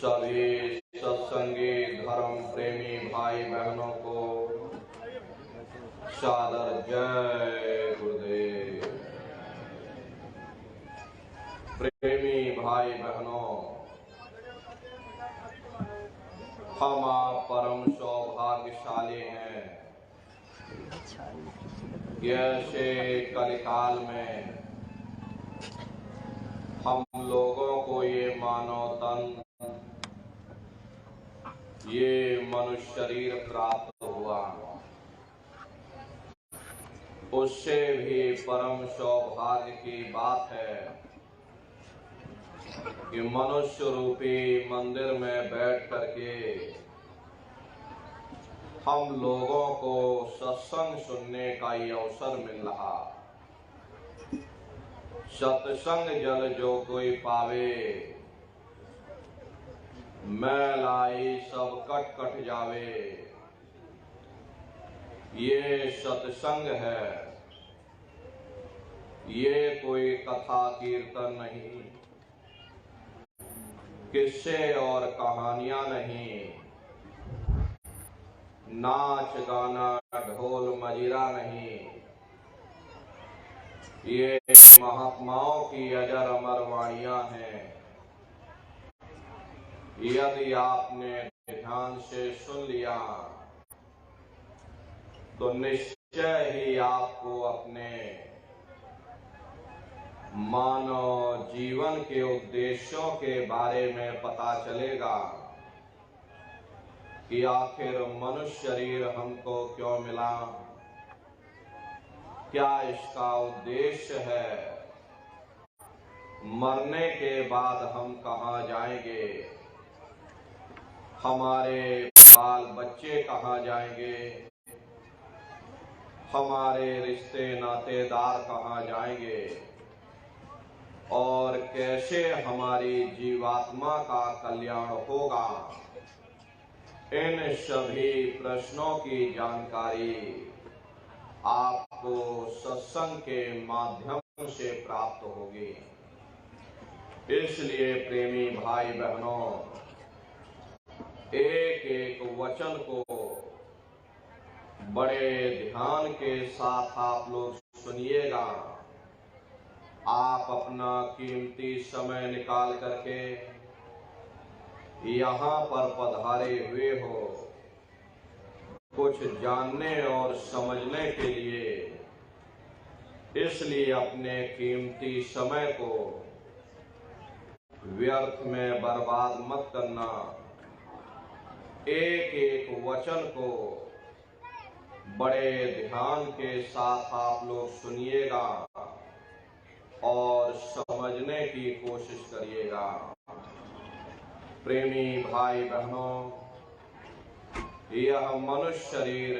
सभी सत्संगी धर्म प्रेमी भाई बहनों को सादर जय गुरुदेव। प्रेमी भाई बहनों, हम आप परम सौभाग्यशाली हैं कि ऐसे कलिकाल में हम लोगों को ये मानव तन, ये मनुष्य शरीर प्राप्त हुआ। उससे भी परम सौभाग्य की बात है कि मनुष्य रूपी मंदिर में बैठ करके हम लोगों को सत्संग सुनने का ये अवसर मिल रहा। सत्संग जल जो कोई पावे, मैल आई सब कट कट जावे। ये सत्संग है, ये कोई कथा कीर्तन नहीं, किस्से और कहानियां नहीं, नाच गाना ढोल मजीरा नहीं। ये महात्माओं की अजर अमर वाणियां हैं। यदि आपने ध्यान से सुन लिया तो निश्चय ही आपको अपने मानव जीवन के उद्देश्यों के बारे में पता चलेगा कि आखिर मनुष्य शरीर हमको क्यों मिला, क्या इसका उद्देश्य है, मरने के बाद हम कहाँ जाएंगे, हमारे बाल बच्चे कहाँ जाएंगे, हमारे रिश्ते नातेदार कहाँ जाएंगे और कैसे हमारी जीवात्मा का कल्याण होगा। इन सभी प्रश्नों की जानकारी आपको सत्संग के माध्यम से प्राप्त होगी। इसलिए प्रेमी भाई बहनों, एक एक वचन को बड़े ध्यान के साथ आप लोग सुनिएगा। आप अपना कीमती समय निकाल करके यहाँ पर पधारे हुए हो कुछ जानने और समझने के लिए, इसलिए अपने कीमती समय को व्यर्थ में बर्बाद मत करना। एक एक वचन को बड़े ध्यान के साथ आप लोग सुनिएगा और समझने की कोशिश करिएगा। प्रेमी भाई बहनों, यह मनुष्य शरीर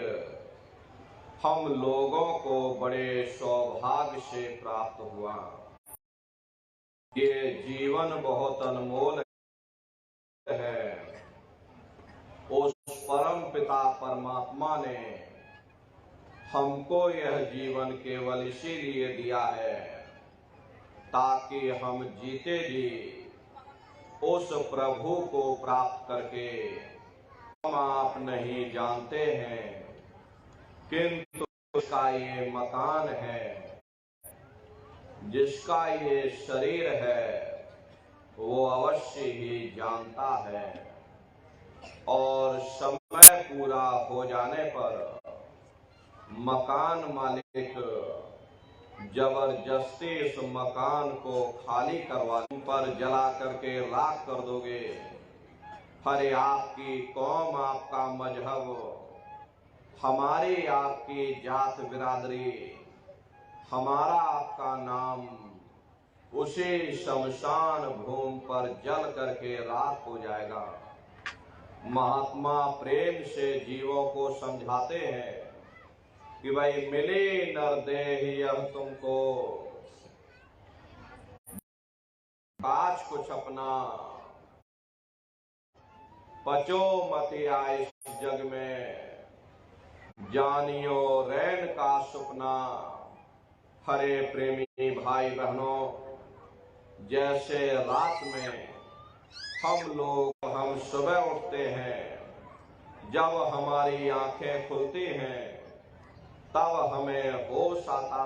हम लोगों को बड़े सौभाग्य से प्राप्त हुआ। ये जीवन बहुत अनमोल है। उस परम पिता परमात्मा ने हमको यह जीवन केवल इसीलिए दिया है ताकि हम जीते जी उस प्रभु को प्राप्त करके, हम आप नहीं जानते हैं किंतु उसका ये मकान है, जिसका ये शरीर है, वो अवश्य ही जानता है और समय पूरा हो जाने पर मकान मालिक जबरदस्ती इस मकान को खाली करवा पर जला करके राख कर दोगे। अरे आपकी कौम, आपका मजहब, हमारी आपकी जात बिरादरी, हमारा आपका नाम उसी शमशान भूमि पर जल करके राख हो जाएगा। महात्मा प्रेम से जीवों को समझाते हैं कि भाई मिले नरदेह यह तुमको, काज कुछ अपना, पचो मति आए इस जग में, जानियो रैन का सुपना। हरे प्रेमी भाई बहनों, जैसे रात में हम सुबह उठते हैं, जब हमारी आंखें खुलती हैं तब हमें होश आता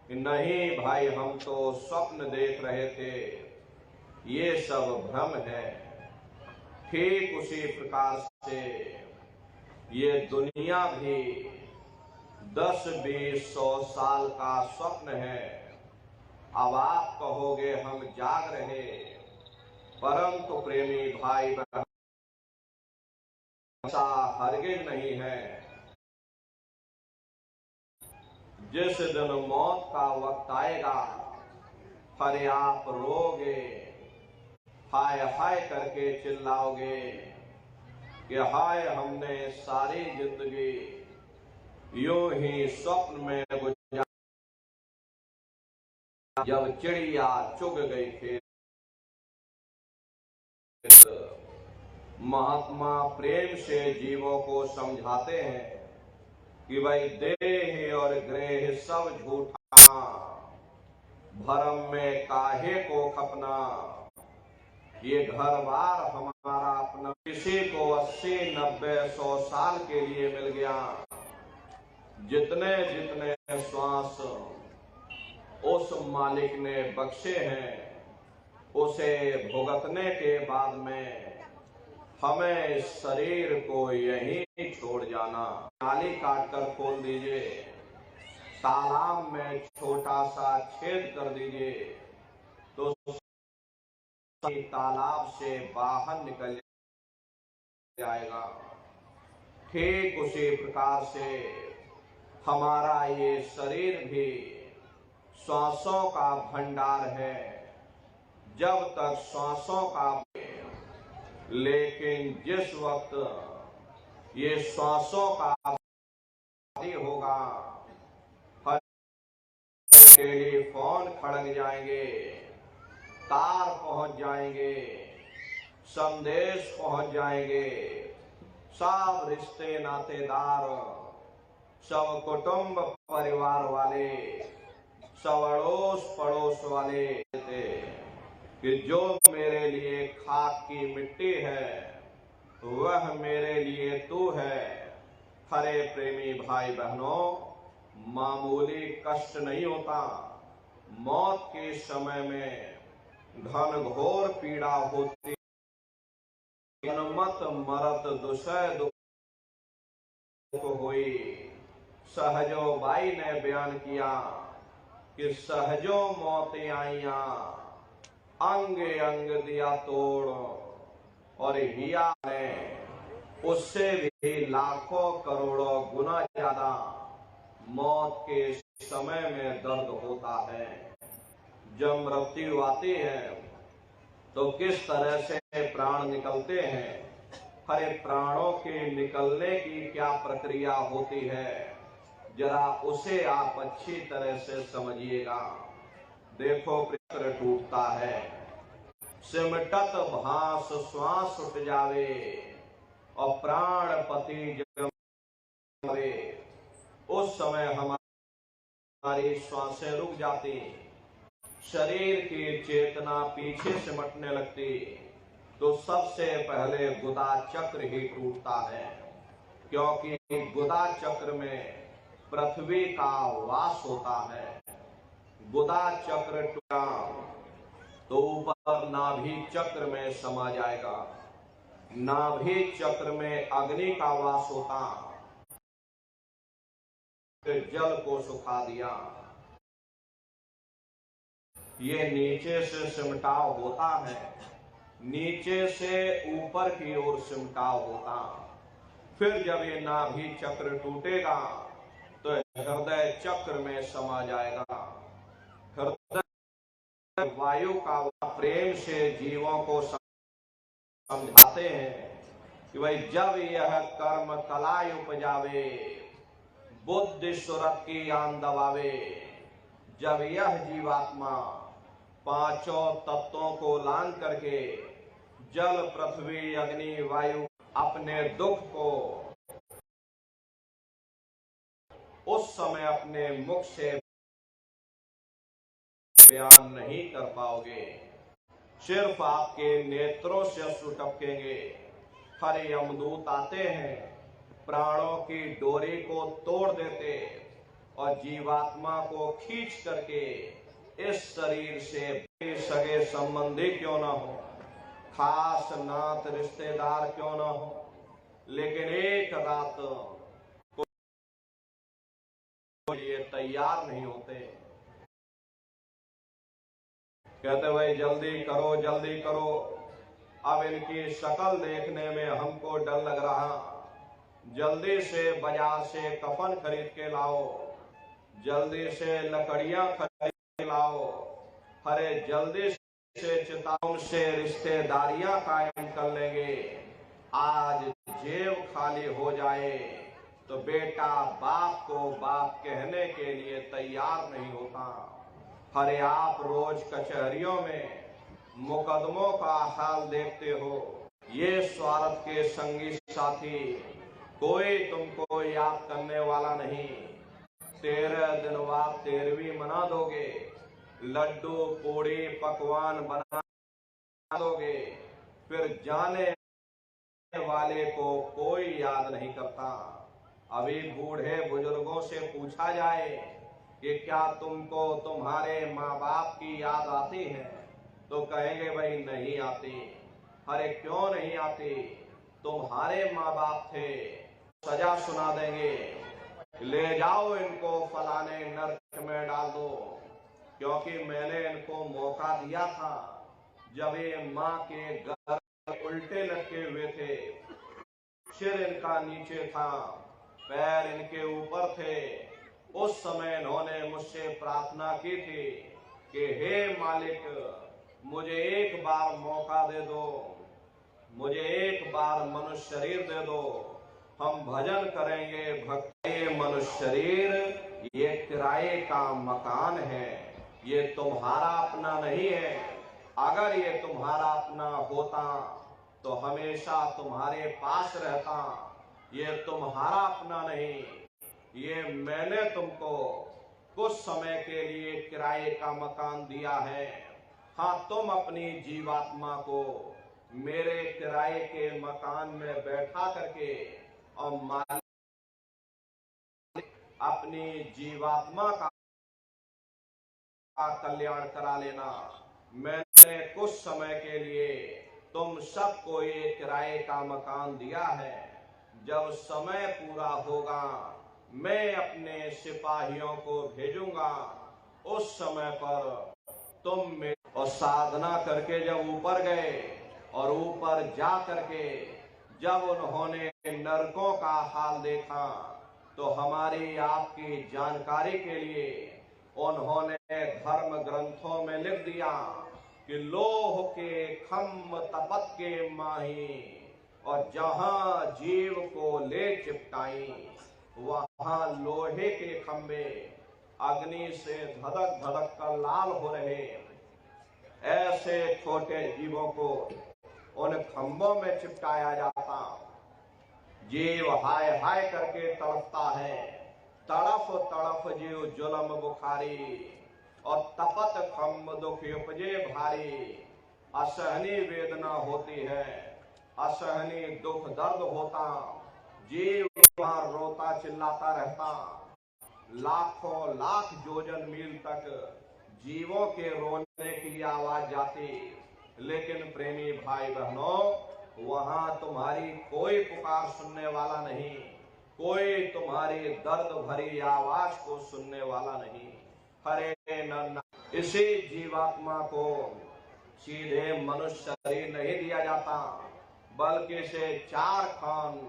कि नहीं भाई, हम तो स्वप्न देख रहे थे, ये सब भ्रम है। ठीक उसी प्रकार से ये दुनिया भी 10, 20, 100 साल का स्वप्न है। अब आप कहोगे हम जाग रहे, परंतु प्रेमी भाई बहन, ऐसा हरगिज नहीं है। जिस दिन मौत का वक्त आएगा, फिर आप रोगे, हाय हाय करके चिल्लाओगे कि हाय, हमने सारी जिंदगी यूं ही स्वप्न में गुजारी, जब चिड़िया चुग गई खेत। महात्मा प्रेम से जीवों को समझाते हैं कि भाई, देह और ग्रह सब झूठा, भरम में काहे को खपना। ये घर बार हमारा अपना किसी को 80, 90, 100 साल के लिए मिल गया। जितने जितने श्वास उस मालिक ने बख्शे हैं, उसे भुगतने के बाद में हमें इस शरीर को यहीं छोड़ जाना। नाली काटकर खोल दीजिए, तालाब में छोटा सा छेद कर दीजिए, तो तालाब से बाहर निकल जाएगा। ठीक उसी प्रकार से हमारा ये शरीर भी श्वासों का भंडार है। जब तक श्वासों का, लेकिन जिस वक्त ये श्वासों का होगा, टेलीफोन खड़क जाएंगे, तार पहुंच जाएंगे, संदेश पहुंच जाएंगे, सब रिश्ते नातेदार, सब कुटुंब परिवार वाले, सब अड़ोस पड़ोस वाले थे कि जो मेरे लिए खाक की मिट्टी है, वह मेरे लिए तू है। हरे प्रेमी भाई बहनों, मामूली कष्ट नहीं होता। मौत के समय में घन घोर पीड़ा होती। मत मरत दुसह दुख हुई। सहजो बाई ने बयान किया कि सहजो मौत आईया, अंग अंग दिया तोड़, और हिया ने उससे भी लाखों करोड़ों गुना ज्यादा मौत के समय में दर्द होता है। जब मृत्यु आती है तो किस तरह से प्राण निकलते हैं, हरे प्राणों के निकलने की क्या प्रक्रिया होती है, जरा उसे आप अच्छी तरह से समझिएगा। देखो, पृथ्वी टूटता है, सिमटत भास श्वास उठ जावे, और प्राणपति जगवे। उस समय हमारी श्वासें रुक जाती, शरीर की चेतना पीछे सिमटने लगती, तो सबसे पहले गुदा चक्र ही टूटता है। क्योंकि गुदा चक्र में पृथ्वी का वास होता है। गुदा चक्र टूटा तो ऊपर नाभि चक्र में समा जाएगा। नाभि चक्र में अग्नि का वास होता, फिर जल को सुखा दिया। ये नीचे से सिमटाव होता है, नीचे से ऊपर की ओर सिमटाव होता। फिर जब ये नाभि चक्र टूटेगा तो हृदय चक्र में समा जाएगा। हृदय वायु का प्रेम से जीवों को समझाते हैं कि भाई, जब यह कर्म कलाई उपजावे, बुद्धि सुरत की आन दबावे, जब यह जीवात्मा पांचों तत्वों को लांग करके जल, पृथ्वी, अग्नि, वायु अपने दुख को उस समय अपने मुख से बयान नहीं कर पाओगे। सिर्फ आपके नेत्रों से अश्रु टपकेंगे। हरे यमदूत आते हैं, प्राणों की डोरी को तोड़ देते और जीवात्मा को खींच करके इस शरीर से सगे संबंधी क्यों ना हो, खास नात रिश्तेदार क्यों ना हो, लेकिन एक रात को ये तैयार नहीं होते। कहते भाई जल्दी करो जल्दी करो, अब इनकी शक्ल देखने में हमको डर लग रहा, जल्दी से बाजार से कफन खरीद के लाओ, जल्दी से लकड़ियां खरीद के लाओ, अरे जल्दी से चिताओं से रिश्तेदारियां कायम कर लेंगे। आज जेब खाली हो जाए तो बेटा बाप को बाप कहने के लिए तैयार नहीं होता। अरे आप रोज कचहरियों में मुकदमों का हाल देखते हो, ये स्वार्थ के संगी साथी कोई तुमको याद करने वाला नहीं। 13 दिन बाद 13वीं मना दोगे, लड्डू पूड़ी पकवान बना दोगे, फिर जाने वाले को कोई याद नहीं करता। अभी बूढ़े बुजुर्गों से पूछा जाए कि क्या तुमको तुम्हारे माँ बाप की याद आती है, तो कहेंगे भाई नहीं आती। अरे क्यों नहीं आती, तुम्हारे माँ बाप थे, सजा सुना देंगे, ले जाओ इनको फलाने नरक में डाल दो, क्योंकि मैंने इनको मौका दिया था जब ये माँ के गर्भ उल्टे लटके हुए थे, सिर इनका नीचे था, पैर इनके ऊपर थे। उस समय इन्होंने मुझसे प्रार्थना की थी कि हे मालिक मुझे एक बार मौका दे दो, मुझे एक बार मनुष्य शरीर दे दो, हम भजन करेंगे भक्ति। मनुष्य शरीर ये किराए का मकान है, ये तुम्हारा अपना नहीं है। अगर ये तुम्हारा अपना होता तो हमेशा तुम्हारे पास रहता, ये तुम्हारा अपना नहीं, ये मैंने तुमको कुछ समय के लिए किराए का मकान दिया है। हाँ, तुम अपनी जीवात्मा को मेरे किराए के मकान में बैठा करके और मालिक अपनी जीवात्मा का कल्याण करा लेना। मैंने कुछ समय के लिए तुम सबको ये किराए का मकान दिया है, जब समय पूरा होगा मैं अपने सिपाहियों को भेजूंगा, उस समय पर तुम में और साधना करके जब ऊपर गए और ऊपर जा करके जब उन्होंने नरकों का हाल देखा तो हमारी आपकी जानकारी के लिए उन्होंने धर्म ग्रंथों में लिख दिया कि लोह के खम्भ तपत के माही, और जहां जीव को ले चिपटाई वहां लोहे के खंभे अग्नि से धड़क धड़क कर लाल हो रहे। ऐसे छोटे जीवों को उन खंभों में चिपटाया जाता, जीव हाय हाय करके तड़पता है, तड़फ तड़फ जीव जुलम बुखारी, और तपत खम्भ दुख उपजे भारी। असहनीय वेदना होती है, असहनीय दुख दर्द होता, जीव वहां रोता चिल्लाता रहता, लाखों लाख योजन मील तक जीवों के रोने की आवाज जाती। लेकिन प्रेमी भाई बहनों, वहां तुम्हारी कोई पुकार सुनने वाला नहीं, कोई तुम्हारी दर्द भरी आवाज को सुनने वाला नहीं। हरे नन्ना, इसी जीवात्मा को सीधे मनुष्य शरीर नहीं दिया जाता, बल्कि इसे 4 खान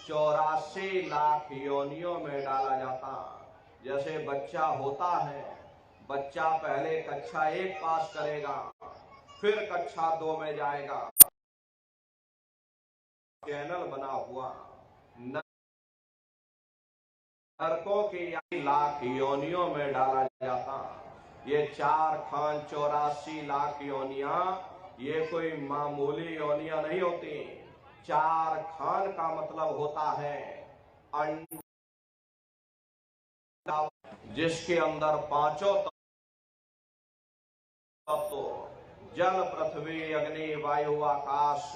84 लाख योनियों में डाला जाता। जैसे बच्चा होता है, बच्चा पहले कक्षा 1 पास करेगा, फिर कक्षा 2 में जाएगा, चैनल बना हुआ नरकों की लाख योनियों में डाला जाता। ये 4 खान 84 लाख योनियां ये कोई मामूली योनियां नहीं होती। 4 खान का मतलब होता है अंडा, जिसके अंदर 5 तत्व जल पृथ्वी अग्नि वायु आकाश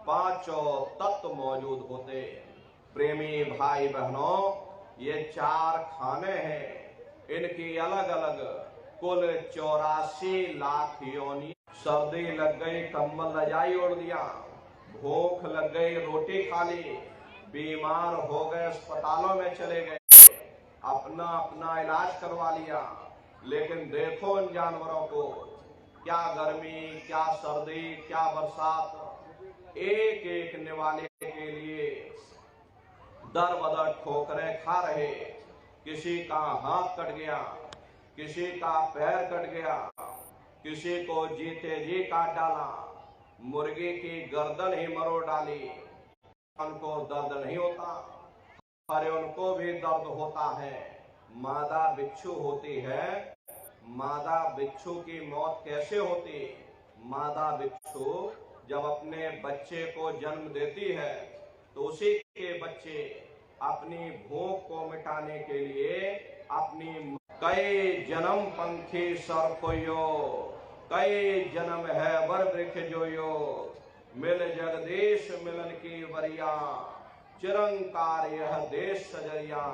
पांचों तत्व मौजूद होते। प्रेमी भाई बहनों, ये 4 खाने हैं, इनकी अलग अलग कुल 84 लाख योनि। सर्दी लग गई, कंबल रजाई ओढ़ लिया, भूख लग गई, रोटी खा ली, बीमार हो गए, अस्पतालों में चले गए, अपना अपना इलाज करवा लिया। लेकिन देखो इन जानवरों को, क्या गर्मी, क्या सर्दी, क्या बरसात, एक एक निवाले के लिए दर बदर ठोकरें खा रहे। किसी का हाथ कट गया, किसी का पैर कट गया, किसी को जीते जी काट डाला, मुर्गी की गर्दन ही मरोड़ डाली। उनको दर्द नहीं होता, अरे उनको भी दर्द होता है। मादा बिच्छू होती है, मादा बिच्छू की मौत कैसे होती? मादा बिच्छू जब अपने बच्चे को जन्म देती है तो उसी के बच्चे अपनी भूख को मिटाने के लिए अपनी कई जन्म पंखी सरकोयो, कई जन्म है वर वृक्ष जोयो, मिल जगदीश मिलन की वरिया, चिरंकार यह देश सजरिया।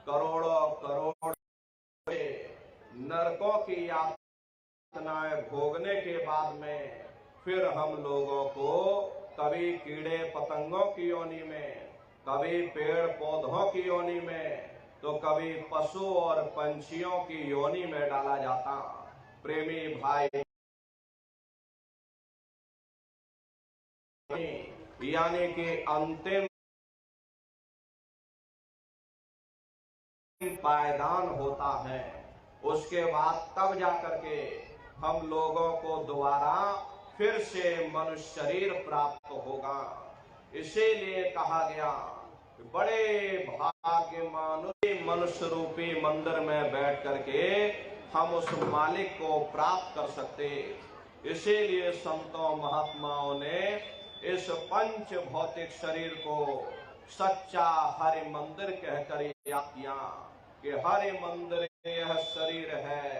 करोड़ों करोड़ नरकों की यातनाएं भोगने के बाद में फिर हम लोगों को कभी कीड़े पतंगों की योनि में, कभी पेड़ पौधों की योनि में, तो कभी पशु और पंछियों की योनि में डाला जाता। प्रेमी भाई, यानी कि अंतिम पायदान होता है। उसके बाद तब जाकर के हम लोगों को दोबारा फिर से मनुष्य शरीर प्राप्त होगा। इसीलिए कहा गया बड़े भाग्यमान मनुष्य रूपी मंदिर में बैठ करके हम उस मालिक को प्राप्त कर सकते। इसीलिए संतों महात्माओं ने इस पंच भौतिक शरीर को सच्चा हरि मंदिर कहकर याद किया कि हरि मंदिर यह शरीर है,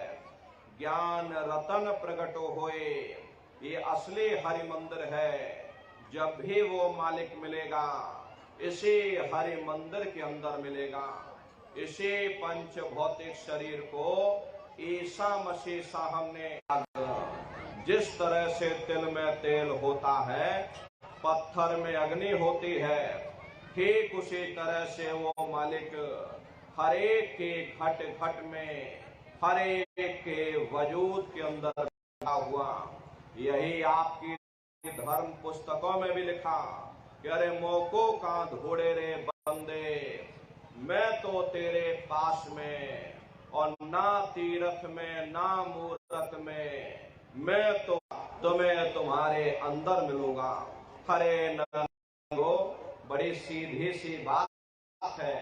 ज्ञान रतन प्रकट होए, ये असली हरि मंदिर है। जब भी वो मालिक मिलेगा इसी हरि मंदिर के अंदर मिलेगा। इसी पंच भौतिक शरीर को ईसा मसीह साहब ने, जिस तरह से तिल में तेल होता है, पत्थर में अग्नि होती है, ठीक उसी तरह से वो मालिक हर एक के घट घट में, हर एक के वजूद के अंदर बैठा हुआ। यही आपकी धर्म पुस्तकों में भी लिखा कि अरे मोको का धोड़े रे बंदे, मैं तो तेरे पास में, और ना तीर्थ में ना मूर्त में, मैं तो तुम्हें तुम्हारे अंदर मिलूंगा। हरे नंगो, बड़ी सीधी सी बात है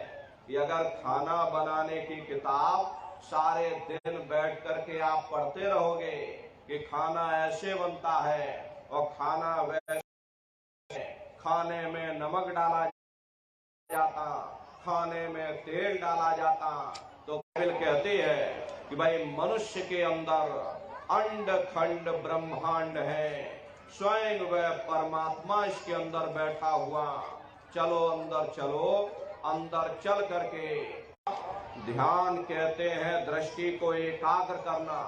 कि अगर खाना बनाने की किताब सारे दिन बैठ करके आप पढ़ते रहोगे कि खाना ऐसे बनता है और खाना वैसे, खाने में नमक डाला जाता, खाने में तेल डाला जाता, तो बाइबल कहती है कि भाई मनुष्य के अंदर अंड खंड ब्रह्मांड है, स्वयं वह परमात्मा इसके अंदर बैठा हुआ। चलो अंदर चलो, अंदर चल करके ध्यान कहते हैं दृष्टि को एकाग्र करना,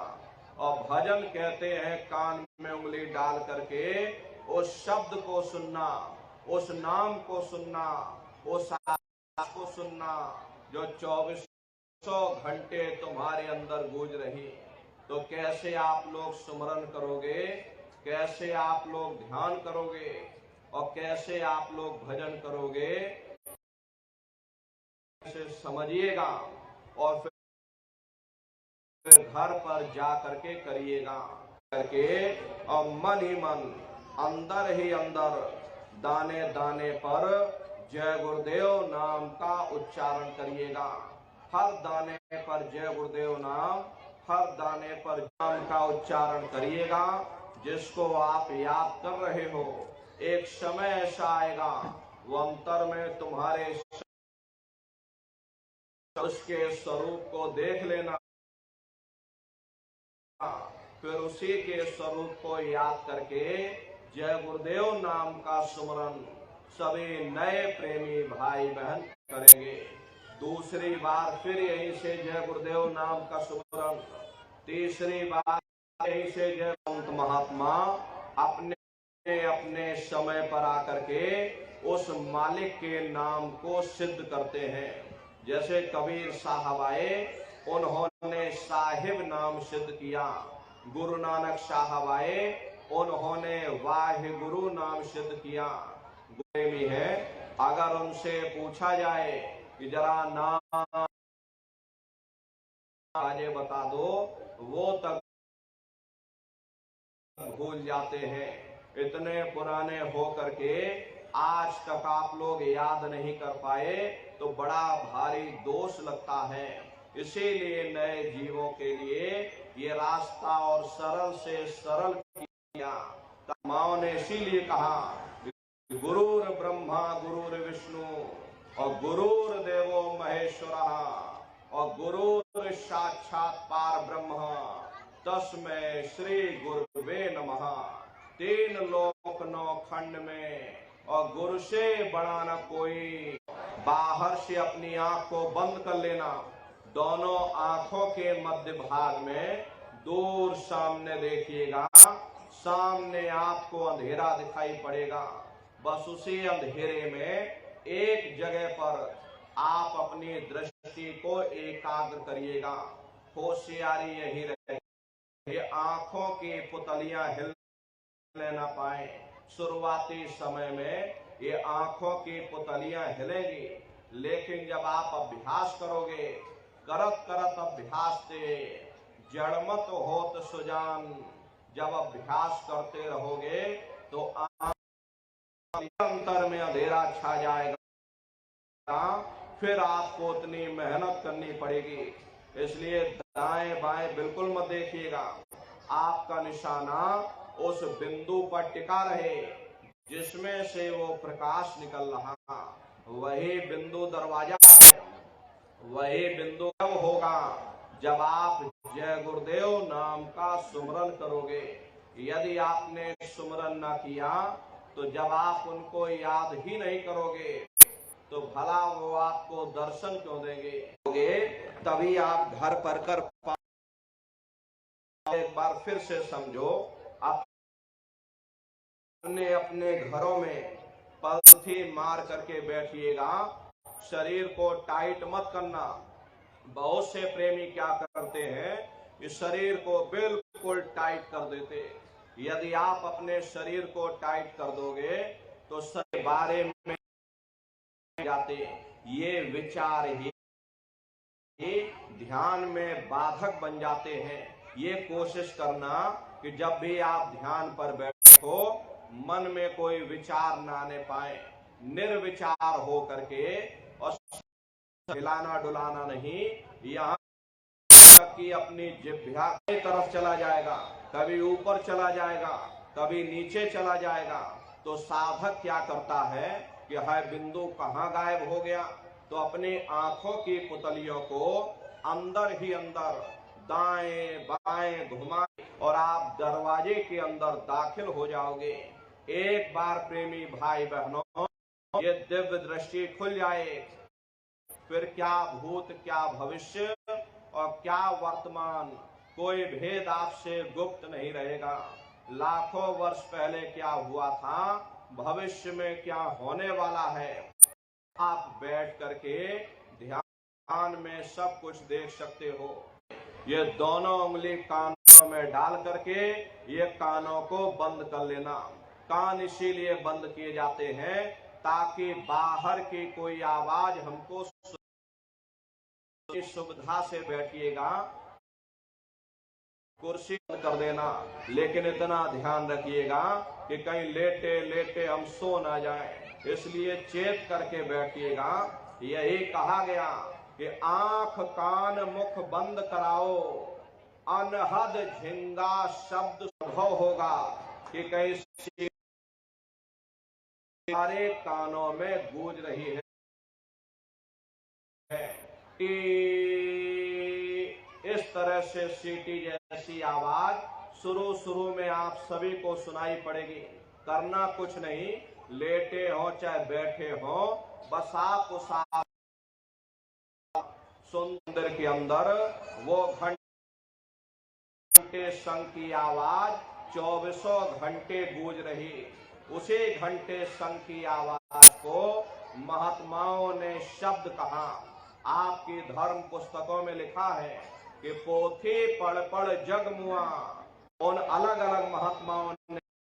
और भजन कहते हैं कान में उंगली डाल करके उस शब्द को सुनना, उस नाम को सुनना, उस आवाज को सुनना जो 2400 घंटे तुम्हारे अंदर गूंज रही। तो कैसे आप लोग सुमरन करोगे, कैसे आप लोग ध्यान करोगे, और कैसे आप लोग भजन करोगे, इसे समझिएगा और फिर घर पर जा करके करिएगा करके, और मन ही मन, अंदर ही अंदर, दाने दाने पर जय गुरुदेव नाम का उच्चारण करिएगा। हर दाने पर जय गुरुदेव नाम, हर दाने पर नाम का उच्चारण करिएगा। जिसको आप याद कर रहे हो, एक समय ऐसा आएगा वो अंतर में तुम्हारे उसके स्वरूप को देख लेना। फिर उसी के स्वरूप को याद करके जय गुरुदेव नाम का सुमरन सभी नए प्रेमी भाई बहन करेंगे। दूसरी बार फिर यहीं से जय गुरुदेव नाम का सुमरन, तीसरी बार यहीं से जय संत महात्मा अपने अपने समय पर आकर के उस मालिक के नाम को सिद्ध करते हैं। जैसे कबीर साहब आए, उन्होंने साहिब नाम सिद्ध किया। गुरु नानक साहब आए, उन्होंने वाहे गुरु नाम सिद्ध किया। प्रेमी है, अगर उनसे पूछा जाए कि जरा नाम आगे बता दो, वो तक भूल जाते हैं। इतने पुराने हो करके आज तक आप लोग याद नहीं कर पाए तो बड़ा भारी दोष लगता है। इसीलिए नए जीवों के लिए ये रास्ता और सरल से सरल किया। माओ ने इसीलिए कहा गुरुर ब्रह्मा गुरुर विष्णु और गुरुर देवो महेश्वर और गुरुर साक्षात पार ब्रह्म तस्मै श्री गुरुवे नमः। तीन लोक नौ खंड में और गुरु से बड़ा न कोई। बाहर से अपनी आंख को बंद कर लेना, दोनों आंखों के मध्य भाग में दूर सामने देखिएगा, सामने आपको अंधेरा दिखाई पड़ेगा। बस उसी अंधेरे में एक जगह पर आप अपनी दृष्टि को एकाग्र करिएगा। होशियारी यही रहे, ये आंखों की पुतलियां हिल ना पाए। शुरुआती समय में ये आंखों की पुतलियां हिलेंगी, लेकिन जब आप अभ्यास करोगे, करत करत अभ्यास से जड़मत होत सुजान, जब अभ्यास करते रहोगे तो अंतर में अंधेरा छा जाएगा। फिर आपको उतनी मेहनत करनी पड़ेगी। इसलिए दाएं बाएं बिल्कुल मत देखिएगा। आपका निशाना उस बिंदु पर टिका रहे जिसमें से वो प्रकाश निकल रहा, वही बिंदु दरवाजा है। वही बिंदु कब होगा? जब आप जय गुरुदेव नाम का सुमरन करोगे। यदि आपने सुमरन ना किया तो जब आप उनको याद ही नहीं करोगे तो भला वो आपको दर्शन क्यों देंगे? तभी आप घर पर कर पा। एक बार फिर से समझो, अपने अपने घरों में पलथी मार करके बैठिएगा। शरीर को टाइट मत करना। बहुत से प्रेमी क्या करते हैं, इस शरीर को बिल्कुल टाइट कर देते। यदि आप अपने शरीर को टाइट कर दोगे तो सभी बारे में जाते, ये विचार ही ध्यान में बाधक बन जाते हैं। ये कोशिश करना कि जब भी आप ध्यान पर बैठो मन में कोई विचार ना आने पाए, निर्विचार हो करके, और हिलाना डुलाना नहीं। यहाँ तक कि अपनी जिह्वा की तरफ चला जाएगा, कभी ऊपर चला जाएगा, कभी नीचे चला जाएगा। तो साधक क्या करता है कि है बिंदु कहाँ गायब हो गया, तो अपनी आंखों की पुतलियों को अंदर ही अंदर दाएं बाएं घुमाए और आप दरवाजे के अंदर दाखिल हो जाओगे। एक बार प्रेमी भाई बहनों ये दिव्य दृष्टि खुल जाए, फिर क्या भूत क्या भविष्य और क्या वर्तमान, कोई भेद आपसे गुप्त नहीं रहेगा। लाखों वर्ष पहले क्या हुआ था, भविष्य में क्या होने वाला है, आप बैठ करके ध्यान में सब कुछ देख सकते हो। ये दोनों उंगली कानों में डाल करके ये कानों को बंद कर लेना। कान इसीलिए बंद किए जाते हैं ताकि बाहर की कोई आवाज हमको, सुविधा से बैठिएगा, कुर्सी बंद कर देना। लेकिन इतना ध्यान रखिएगा कि कहीं लेटे लेटे हम सो ना जाए, इसलिए चेत करके बैठिएगा। यही कहा गया कि आंख कान मुख बंद कराओ, अनहद झिंगा शब्द संभव होगा कि कहीं सारे कानों में गूंज रही है। इस तरह से सीटी जैसी आवाज शुरू में आप सभी को सुनाई पड़ेगी। करना कुछ नहीं, लेटे हो चाहे बैठे हो, बस आप उस सुंदर के अंदर वो घंटे शंख की आवाज 24 घंटे गूंज रही। उसी घंटे शंख की आवाज को महात्माओं ने शब्द कहा। आपकी धर्म पुस्तकों में लिखा है कि पोथी पढ़ पढ़ जग मुआ। उन अलग अलग महात्माओं